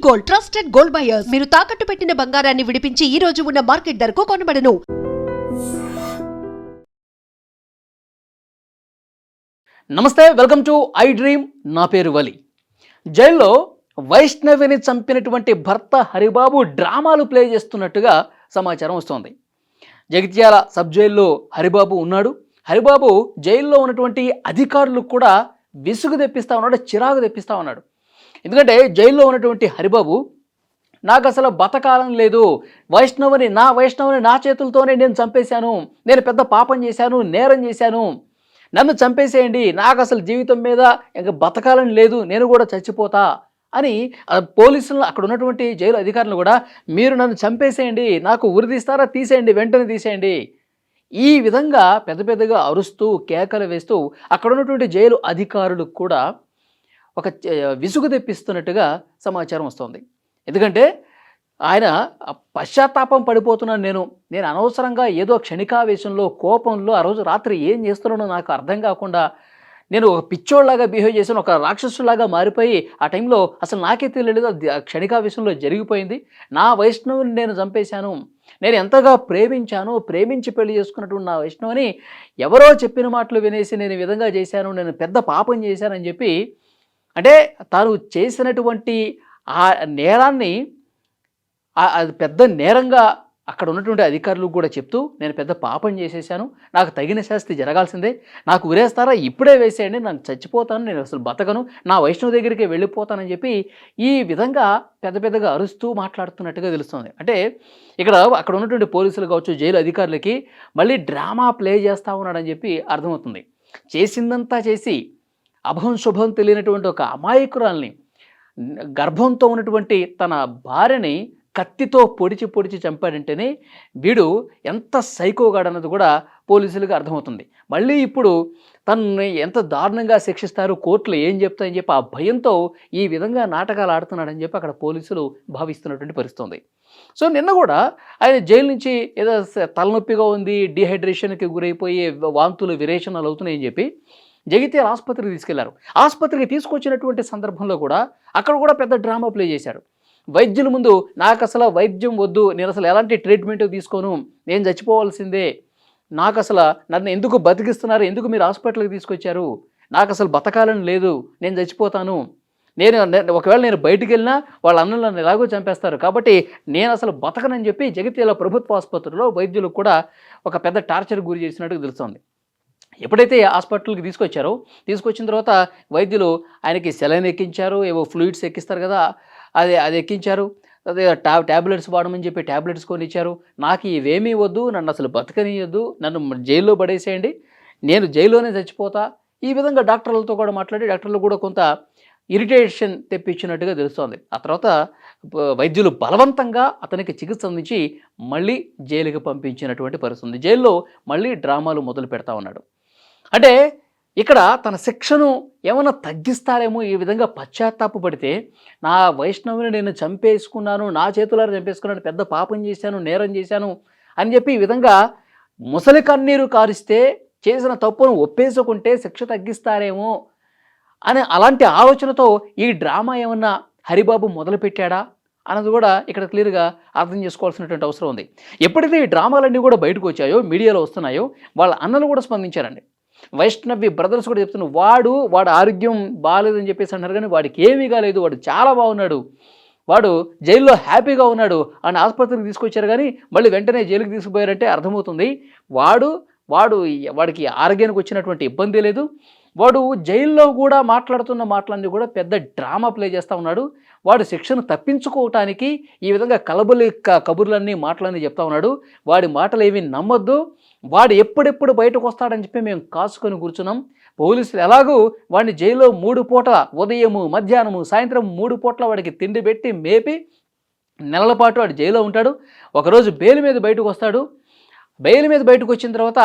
Gold, trusted gold buyers. మీరు తాకట్టు పెట్టిన బంగారాన్ని విడిపించి ఈ రోజు ఉన్న మార్కెట్ ధరకు కొనబడను. నమస్తే, వెల్కమ్ టు ఐ డ్రీమ్. నా పేరు వలి. జైల్లో వైష్ణవిని చంపినటువంటి భర్త హరిబాబు డ్రామాలు ప్లే చేస్తున్నట్టుగా సమాచారం వస్తోంది. జగిత్యాల సబ్ జైల్లో హరిబాబు ఉన్నాడు. హరిబాబు జైల్లో ఉన్నటువంటి అధికారులకు కూడా విసుగు తెప్పిస్తా ఉన్నాడు, చిరాకు తెప్పిస్తా ఉన్నాడు. ఎందుకంటే జైల్లో ఉన్నటువంటి హరిబాబు, నాకు అసలు బతకాలం లేదు, వైష్ణవిని నా చేతులతోనే నేను చంపేశాను, నేను పెద్ద పాపం చేశాను, నేరం చేశాను, నన్ను చంపేసేయండి, నాకు అసలు జీవితం మీద ఇంకా బతకాలని లేదు, నేను కూడా చచ్చిపోతా అని పోలీసులు, అక్కడ ఉన్నటువంటి జైలు అధికారులు కూడా, మీరు నన్ను చంపేసేయండి, నాకు ఉరిదీస్తారా, తీసేయండి, వెంటనే తీసేయండి, ఈ విధంగా పెద్దగా అరుస్తూ కేకలు వేస్తూ అక్కడ ఉన్నటువంటి జైలు అధికారులకు కూడా ఒక విసుగు తెప్పిస్తున్నట్టుగా సమాచారం వస్తుంది. ఎందుకంటే ఆయన పశ్చాత్తాపం పడిపోతున్నాను, నేను అనవసరంగా ఏదో క్షణికావేశంలో, కోపంలో ఆ రోజు రాత్రి ఏం చేస్తున్నానో నాకు అర్థం కాకుండా నేను ఒక పిచ్చోళ్ళలాగా బిహేవ్ చేశాను, ఒక రాక్షసులాగా మారిపోయి ఆ టైంలో అసలు నాకే తెలియలేదు, అది క్షణికావేశంలో జరిగిపోయింది, నా వైష్ణవుని నేను చంపేశాను, నేను ఎంతగా ప్రేమించి పెళ్లి చేసుకున్నటువంటి నా వైష్ణవుని ఎవరో చెప్పిన మాటలు వినేసి నేను ఈ విధంగా చేశాను, నేను పెద్ద పాపం చేశానని చెప్పి, అంటే తాను చేసినటువంటి ఆ నేరాన్ని అది పెద్ద నేరంగా అక్కడ ఉన్నటువంటి అధికారులు కూడా చెప్తూ, నేను పెద్ద పాపం చేసేసాను, నాకు తగిన శాస్తి జరగాల్సిందే, నాకు ఉరేస్తారా, ఇప్పుడే వేసేయండి, నేను చచ్చిపోతాను, నేను అసలు బతకను, నా వైష్ణవ దగ్గరికి వెళ్ళిపోతానని చెప్పి ఈ విధంగా పెద్దగా అరుస్తూ మాట్లాడుతున్నట్టుగా తెలుస్తుంది. అంటే ఇక్కడ అక్కడ ఉన్నటువంటి పోలీసులు కావచ్చు, జైలు అధికారులకి మళ్ళీ డ్రామా ప్లే చేస్తూ ఉన్నాడని చెప్పి అర్థమవుతుంది. చేసిందంతా చేసి అభం శుభం తెలియనటువంటి ఒక అమాయకురాల్ని, గర్భంతో ఉన్నటువంటి తన భార్యని కత్తితో పొడిచి చంపాడంటేనే వీడు ఎంత సైకోగాడన్నది కూడా పోలీసులకు అర్థమవుతుంది. మళ్ళీ ఇప్పుడు తనని ఎంత దారుణంగా శిక్షిస్తారు, కోర్టులు ఏం చెప్తాయని చెప్పి ఆ భయంతో ఈ విధంగా నాటకాలు ఆడుతున్నాడని చెప్పి అక్కడ పోలీసులు భావిస్తున్నటువంటి పరిస్థితి ఉంది. సో నిన్న కూడా ఆయన జైలు నుంచి ఏదో తలనొప్పిగా ఉంది, డీహైడ్రేషన్కి గురైపోయి వాంతులు విరేచనాలు అవుతున్నాయని చెప్పి జగిత్యాల ఆసుపత్రికి తీసుకెళ్లారు. ఆసుపత్రికి తీసుకొచ్చినటువంటి సందర్భంలో కూడా అక్కడ కూడా పెద్ద డ్రామా ప్లే చేశాడు. వైద్యుల ముందు, నాకు అసలు వైద్యం వద్దు, నేను అసలు ఎలాంటి ట్రీట్మెంట్ తీసుకోను, నేను చచ్చిపోవాల్సిందే, నాకు అసలు నన్ను ఎందుకు బతికిస్తున్నారు, ఎందుకు మీరు హాస్పిటల్కి తీసుకొచ్చారు, నాకు అసలు బతకాలని లేదు, నేను చచ్చిపోతాను, ఒకవేళ నేను బయటికి వెళ్ళినా వాళ్ళ అన్నలు నన్ను ఎలాగో చంపేస్తారు, కాబట్టి నేను అసలు బతకనని చెప్పి జగిత్యాల ప్రభుత్వ ఆసుపత్రిలో వైద్యులకు కూడా ఒక పెద్ద టార్చర్ గురి చేసినట్టుగా తెలుస్తోంది. ఎప్పుడైతే హాస్పిటల్కి తీసుకొచ్చిన తర్వాత వైద్యులు ఆయనకి సెలైన్ ఎక్కించారు, ఏవో ఫ్లూయిడ్స్ ఎక్కిస్తారు కదా, అది ఎక్కించారు, అదే ట్యాబ్లెట్స్ వాడమని చెప్పి ట్యాబ్లెట్స్ కొని ఇచ్చారు. నాకు ఇవేమీ వద్దు, నన్ను అసలు బతకనియద్దు, నన్ను జైల్లో పడేసేయండి, నేను జైల్లోనే చచ్చిపోతా, ఈ విధంగా డాక్టర్లతో కూడా మాట్లాడి డాక్టర్లు కూడా కొంత ఇరిటేషన్ తెప్పించినట్టుగా తెలుస్తోంది. ఆ తర్వాత వైద్యులు బలవంతంగా అతనికి చికిత్స అందించి మళ్ళీ జైలుకి పంపించినటువంటి పరిస్థితి ఉంది. జైల్లో మళ్ళీ డ్రామాలు మొదలు పెడతా ఉన్నాడు. అంటే ఇక్కడ తన శిక్షను ఏమైనా తగ్గిస్తారేమో, ఈ విధంగా పశ్చాత్తాపడితే, నా వైష్ణవిని నేను చంపేసుకున్నాను, నా చేతులారా చంపేసుకున్నాను, పెద్ద పాపం చేశాను, నేరం చేశాను అని చెప్పి ఈ విధంగా ముసలి కన్నీరు కారిస్తే, చేసిన తప్పును ఒప్పేసుకుంటే శిక్ష తగ్గిస్తారేమో అని అలాంటి ఆలోచనతో ఈ డ్రామా ఏమన్నా హరిబాబు మొదలుపెట్టాడా అన్నది కూడా ఇక్కడ క్లియర్గా అర్థం చేసుకోవాల్సినటువంటి అవసరం ఉంది. ఎప్పుడైతే ఈ డ్రామాలన్నీ కూడా బయటకు వచ్చాయో, మీడియాలో వస్తున్నాయో, వాళ్ళ అన్నలు కూడా స్పందించారండి. వైష్ణవి బ్రదర్స్ కూడా చెప్తున్నారు, వాడు ఆరోగ్యం బాగాలేదని చెప్పేసి అంటారు, కానీ వాడికి ఏమీ కాలేదు, వాడు చాలా బాగున్నాడు, వాడు జైల్లో హ్యాపీగా ఉన్నాడు అని ఆసుపత్రికి తీసుకొచ్చారు, కానీ మళ్ళీ వెంటనే జైలుకి తీసుకుపోయారంటే అర్థమవుతుంది వాడికి ఆరోగ్యానికి వచ్చినటువంటి ఇబ్బంది లేదు, వాడు జైల్లో కూడా మాట్లాడుతున్న మాటలన్నీ కూడా పెద్ద డ్రామా ప్లే చేస్తూ ఉన్నాడు, వాడు శిక్షను తప్పించుకోవటానికి ఈ విధంగా కబుర్లన్నీ మాటలన్నీ చెప్తా ఉన్నాడు, వాడి మాటలు ఏమీ నమ్మొద్దు, వాడు ఎప్పుడెప్పుడు బయటకు వస్తాడని చెప్పి మేము కాసుకొని కూర్చున్నాం, పోలీసులు ఎలాగూ వాడిని జైల్లో 3 పూటల, ఉదయము, మధ్యాహ్నము, సాయంత్రం 3 పూటల వాడికి తిండి పెట్టి మేపి నెలల పాటు వాడు జైల్లో ఉంటాడు, ఒకరోజు బెయిల్ మీద బయటకు వస్తాడు, బెయిల్ మీద బయటకు వచ్చిన తర్వాత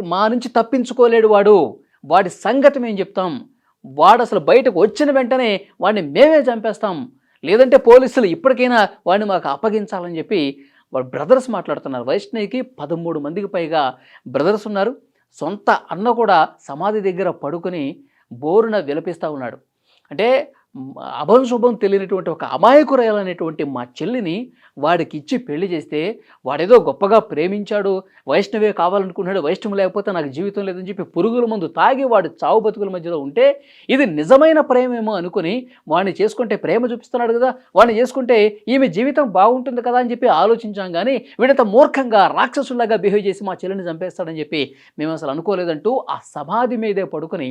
మా నుంచి తప్పించుకోలేడు వాడి సంగతి మేము చెప్తాం, వాడు అసలు బయటకు వచ్చిన వెంటనే వాడిని మేమే చంపేస్తాం, లేదంటే పోలీసులు ఇప్పటికైనా వాడిని మాకు అప్పగించాలని చెప్పి వాడు బ్రదర్స్ మాట్లాడుతున్నారు. వైష్ణవికి 13 మందికి పైగా బ్రదర్స్ ఉన్నారు. సొంత అన్న కూడా సమాధి దగ్గర పడుకొని బోరున విలపిస్తూ ఉన్నాడు. అంటే అభం శుభం తెలియనటువంటి ఒక అమాయకురాలనేటువంటి మా చెల్లిని వాడికి ఇచ్చి పెళ్లి చేస్తే వాడేదో గొప్పగా ప్రేమించాడు, వైష్ణవే కావాలనుకున్నాడు, వైష్ణవం లేకపోతే నాకు జీవితం లేదని చెప్పి పురుగుల మందు తాగి వాడు చావు బతుకుల మధ్యలో ఉంటే ఇది నిజమైన ప్రేమేమో అనుకుని వాడిని చేసుకుంటే ప్రేమ చూపిస్తున్నాడు కదా, వాడిని చేసుకుంటే ఈమె జీవితం బాగుంటుంది కదా అని చెప్పి ఆలోచించాం. కానీ వీడంత మూర్ఖంగా రాక్షసులాగా బిహేవ్ చేసి మా చెల్లిని చంపేస్తాడని చెప్పి మేము అసలు అనుకోలేదంటూ ఆ సమాధి మీదే పడుకొని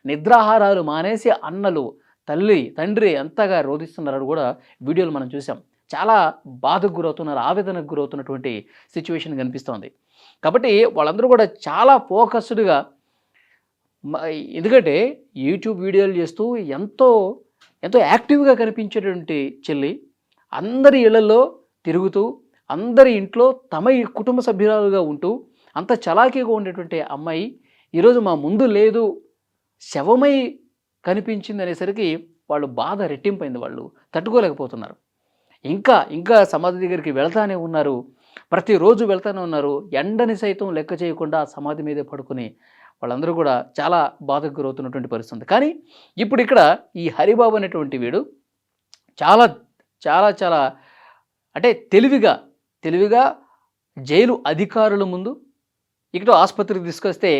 నిద్రాహారాలు మానేసి అన్నలు తండ్రి ఎంతగా రోధిస్తున్నారని కూడా వీడియోలు మనం చూసాం. చాలా బాధకు గురవుతున్నారు, ఆవేదనకు గురవుతున్నటువంటి సిచ్యువేషన్ కనిపిస్తోంది. కాబట్టి వాళ్ళందరూ కూడా చాలా ఫోకస్డ్గా, ఎందుకంటే యూట్యూబ్ వీడియోలు చేస్తూ ఎంతో ఎంతో యాక్టివ్గా కనిపించేటువంటి చెల్లి అందరి ఇళ్లలో తిరుగుతూ అందరి ఇంట్లో తమ కుటుంబ సభ్యురాలుగా ఉంటూ అంత చలాకీగా ఉండేటువంటి అమ్మాయి ఈరోజు మా ముందు లేదు, శవమై కనిపించింది అనేసరికి వాళ్ళు బాధ రెట్టింపైంది. వాళ్ళు తట్టుకోలేకపోతున్నారు. ఇంకా సమాధి దగ్గరికి వెళ్తానే ఉన్నారు, ప్రతిరోజు వెళ్తానే ఉన్నారు. ఎండని సైతం లెక్క చేయకుండా సమాధి మీదే పడుకుని వాళ్ళందరూ కూడా చాలా బాధకు గురవుతున్నటువంటి పరిస్థితి. కానీ ఇప్పుడు ఇక్కడ ఈ హరిబాబు అనేటువంటి వీడు చాలా చాలా చాలా అంటే తెలివిగా జైలు అధికారుల ముందు, ఇక్కడ ఆసుపత్రికి తీసుకొస్తే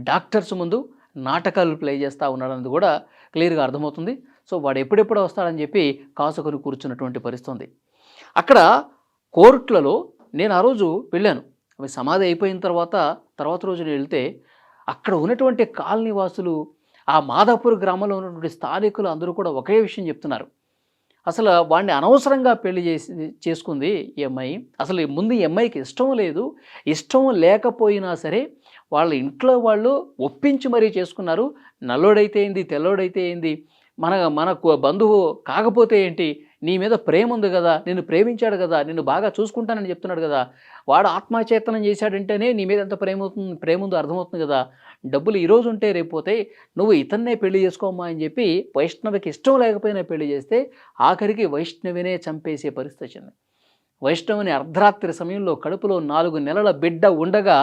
డాక్టర్స్ ముందు నాటకాలు ప్లే చేస్తూ ఉన్నాడన్నది కూడా క్లియర్గా అర్థమవుతుంది. సో వాడు ఎప్పుడెప్పుడు వస్తాడని చెప్పి కాసుకొని కూర్చున్నటువంటి పరిస్థితి. అక్కడ కోర్టులలో నేను ఆ రోజు వెళ్ళాను. అవి సమాధి అయిపోయిన తర్వాత రోజు నేను వెళ్తే అక్కడ ఉన్నటువంటి కాలనీ వాసులు, ఆ మాదాపూర్ గ్రామంలో ఉన్నటువంటి స్థానికులు అందరూ కూడా ఒకే విషయం చెప్తున్నారు. అసలు వాడిని అనవసరంగా పెళ్లి చేసుకుంది ఈ అమ్మాయి. అసలు ముందు ఈ అమ్మాయికి ఇష్టం లేదు, ఇష్టం లేకపోయినా సరే వాళ్ళ ఇంట్లో వాళ్ళు ఒప్పించి మరీ చేసుకున్నారు. నల్లోడైతే ఏంది, తెల్లోడైతే ఏంది, మనకు బంధువు కాకపోతే ఏంటి, నీ మీద ప్రేమ ఉంది కదా, నిన్ను ప్రేమించాడు కదా, నిన్ను బాగా చూసుకుంటానని చెప్తున్నాడు కదా, వాడు ఆత్మచేతనం చేశాడంటేనే నీ మీద ఎంత ప్రేమ ఉందో అర్థమవుతుంది కదా, డబ్బులు ఈరోజు ఉంటే రేపోతే, నువ్వు ఇతన్నే పెళ్లి చేసుకోమ్మా అని చెప్పి వైష్ణవికి ఇష్టం లేకపోయినా పెళ్లి చేస్తే ఆఖరికి వైష్ణవినే చంపేసే పరిస్థితి వచ్చింది. వైష్ణవిని అర్ధరాత్రి సమయంలో కడుపులో 4 నెలల బిడ్డ ఉండగా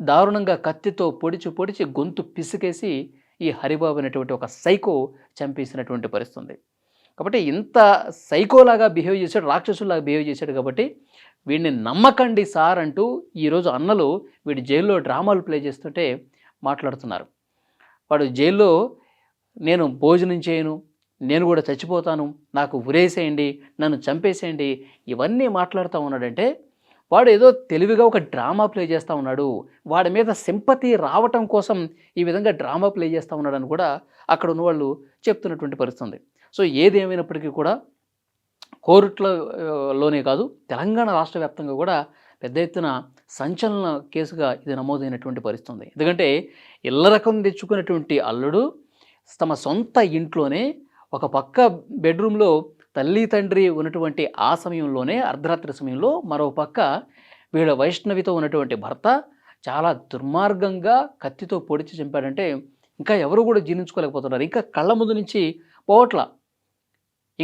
దారుణంగా కత్తితో పొడిచి గొంతు పిసికేసి ఈ హరిబాబు అనేటువంటి ఒక సైకో చంపేసినటువంటి పరిస్థితి. కాబట్టి ఇంత సైకోలాగా బిహేవ్ చేశాడు, రాక్షసులాగా బిహేవ్ చేశాడు. కాబట్టి వీడిని నమ్మకండి సార్ అంటూ ఈరోజు అన్నలు వీడి జైల్లో డ్రామాలు ప్లే చేస్తుంటే మాట్లాడుతున్నారు. వాడు జైల్లో నేను భోజనం చేయను, నేను కూడా చచ్చిపోతాను, నాకు ఉరేసేయండి, నన్ను చంపేసేయండి, ఇవన్నీ మాట్లాడుతూ ఉన్నాడంటే వాడు ఏదో తెలివిగా ఒక డ్రామా ప్లే చేస్తూ ఉన్నాడు. వాడి మీద సింపతి రావటం కోసం ఈ విధంగా డ్రామా ప్లే చేస్తూ ఉన్నాడని కూడా అక్కడ ఉన్నవాళ్ళు చెప్తున్నటువంటి పరిస్థితి. సో ఏది ఏమైనప్పటికీ కూడా కోర్టులోనే కాదు, తెలంగాణ రాష్ట్ర వ్యాప్తంగా కూడా పెద్ద ఎత్తున సంచలన కేసుగా ఇది నమోదైనటువంటి పరిస్థితి. ఎందుకంటే ఇళ్ళ రకం తెచ్చుకున్నటువంటి అల్లుడు తమ సొంత ఇంట్లోనే ఒక పక్క బెడ్రూమ్లో తల్లి తండ్రి ఉన్నటువంటి ఆ సమయంలోనే అర్ధరాత్రి సమయంలో మరో పక్క వీళ్ళ వైష్ణవితో ఉన్నటువంటి భర్త చాలా దుర్మార్గంగా కత్తితో పొడిచి చంపాడంటే ఇంకా ఎవరు కూడా జీర్ణించుకోలేకపోతున్నారు. ఇంకా కళ్ళ ముందు నుంచి పోవట్ల.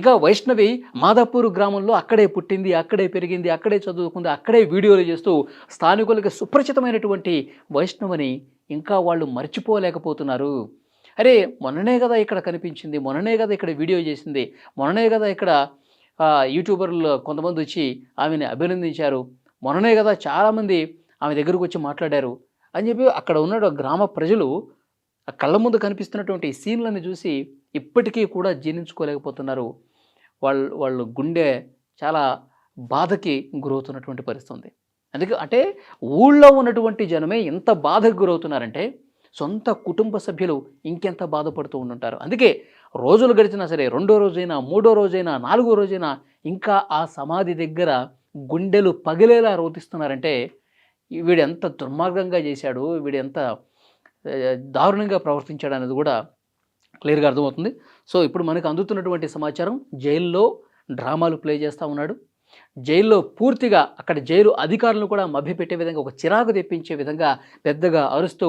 ఇక వైష్ణవి మాదాపూర్ గ్రామంలో అక్కడే పుట్టింది, అక్కడే పెరిగింది, అక్కడే చదువుకుంది, అక్కడే వీడియోలు చేస్తూ స్థానికులకి సుపరిచితమైనటువంటి వైష్ణవిని ఇంకా వాళ్ళు మర్చిపోలేకపోతున్నారు. అరే మొన్ననే కదా ఇక్కడ కనిపించింది, మొన్ననే కదా ఇక్కడ వీడియో చేసింది, మొన్ననే కదా ఇక్కడ యూట్యూబర్లు కొంతమంది వచ్చి ఆమెని అభినందించారు, మొన్ననే కదా చాలామంది ఆమె దగ్గరకు వచ్చి మాట్లాడారు అని చెప్పి అక్కడ ఉన్న గ్రామ ప్రజలు ఆ కళ్ళ ముందు కనిపిస్తున్నటువంటి సీన్లను చూసి ఇప్పటికీ కూడా జీర్ణించుకోలేకపోతున్నారు. వాళ్ళు గుండె చాలా బాధకి గురవుతున్నటువంటి పరిస్థితి. అంటే ఊళ్ళో ఉన్నటువంటి జనమే ఎంత బాధకు గురవుతున్నారంటే సొంత కుటుంబ సభ్యులు ఇంకెంత బాధపడుతూ ఉంటుంటారు. అందుకే రోజులు గడిచినా సరే, 2వ రోజైనా 3వ రోజైనా 4వ రోజైనా ఇంకా ఆ సమాధి దగ్గర గుండెలు పగిలేలా రోధిస్తున్నారంటే వీడు ఎంత దుర్మార్గంగా చేశాడు, వీడు ఎంత దారుణంగా ప్రవర్తించాడు అనేది కూడా క్లియర్గా అర్థమవుతుంది. సో ఇప్పుడు మనకు అందుతున్నటువంటి సమాచారం, జైల్లో డ్రామాలు ప్లే చేస్తూ ఉన్నాడు. జైల్లో పూర్తిగా అక్కడ జైలు అధికారులను కూడా మభ్యపెట్టే విధంగా, ఒక చిరాకు తెప్పించే విధంగా పెద్దగా అరుస్తూ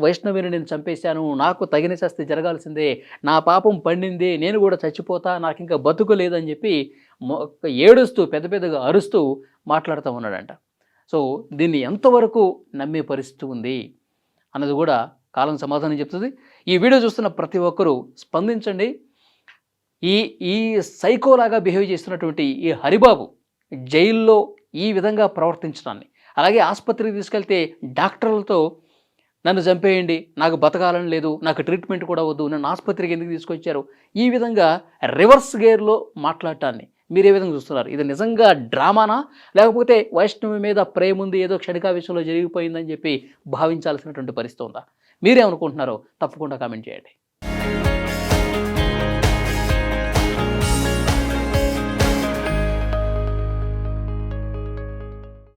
వైష్ణవిని నేను చంపేశాను, నాకు తగిన శాస్తి జరగాల్సిందే, నా పాపం పండింది, నేను కూడా చచ్చిపోతా, నాకు ఇంకా బతుకు లేదని చెప్పి ఏడుస్తూ పెద్దగా అరుస్తూ మాట్లాడుతూ ఉన్నాడంట. సో దీన్ని ఎంతవరకు నమ్మే పరిస్థితి ఉంది అన్నది కూడా కాలం సమాధానం చెప్తుంది. ఈ వీడియో చూస్తున్న ప్రతి ఒక్కరూ స్పందించండి. ఈ ఈ సైకోలాగా బిహేవ్ చేస్తున్నటువంటి ఈ హరిబాబు జైల్లో ఈ విధంగా ప్రవర్తించడాన్ని, అలాగే ఆసుపత్రికి తీసుకెళ్తే డాక్టర్లతో నన్ను చంపేయండి, నాకు బతకాలని లేదు, నాకు ట్రీట్మెంట్ కూడా వద్దు, నన్ను ఆసుపత్రికి ఎందుకు తీసుకొచ్చారు, ఈ విధంగా రివర్స్ గేర్లో మాట్లాడటాన్ని మీరు ఏ విధంగా చూస్తున్నారు? ఇది నిజంగా డ్రామానా, లేకపోతే వైష్ణవి మీద ప్రేమ ఉంది, ఏదో క్షణికావేశంలో జరిగిపోయిందని చెప్పి భావించాల్సినటువంటి పరిస్థితి ఉందా? మీరేమనుకుంటున్నారో తప్పకుండా కామెంట్ చేయండి.